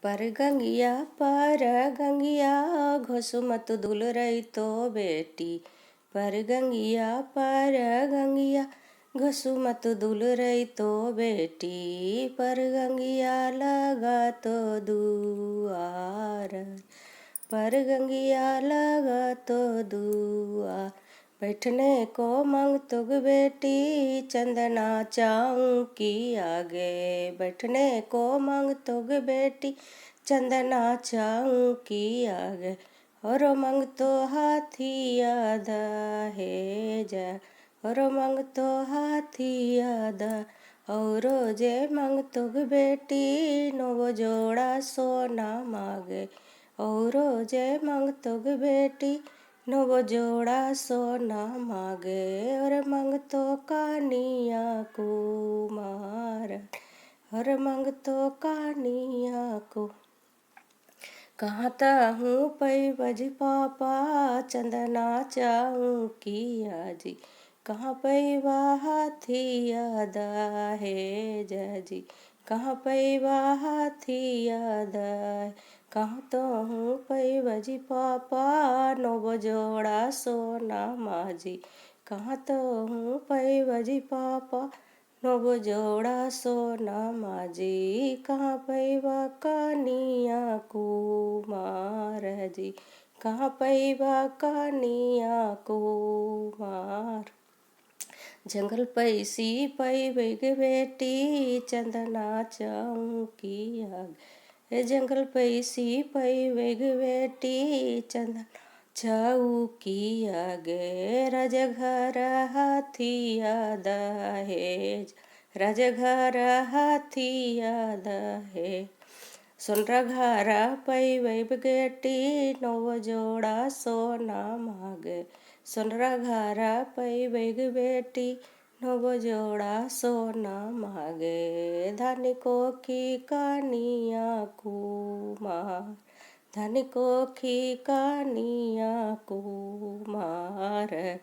पर गंगिया घोसु मत दुल रही तो बेटी। पर गंगिया घोसु मत दुल रही तो बेटी। पर गंगिया लगा तो दुआर। पर गंगिया लगा तो दुआर। बैठने को मांग तुग बेटी चंदना चाऊं की आगे। बैठने को मांग तुग बेटी चंदना चाऊं की आगे। और मांग तो हाथी आधा है जा। और मांग तो हाथी आधा। और जे मांग तुग बेटी नव जोड़ा सोना मांगे। और जे मांग तुग बेटी नव जोड़ा सोना मांगे। और मांग तो कानिया कुमार। और मांग तो कानिया को। कहता हूँ पै बज पापा चंदना चाऊं की आजी। कहाँ पैबा हाथी आदा है जाजी। कहाँ पैबा हाथी आदा। कहाँ तो हूँ पै बजी पापा नव जोड़ा सोना माजी। कहाँ तो हूँ पै बजी पापा नव जोड़ा सोना माजी। कहाँ पैबा कानिया कुमार जी। कहाँ पैबा कानिया कुमार। जंगल पैसी पै बैग बेटी चंदना चाऊं की आग। जंगल पैसी पै बैग बेटी चंदना चाऊ की आगे। राजघर हाथी आदा है। राजघर हाथी आदा है। सोनरा घरा पै वैब गेटी नव जोड़ा सोना मांगे। सोनरा घरा पै वैग बेटी नव जोड़ा सोना मांगे। धनिको की कानिया कुमार। धनिको की कानिया कुमार।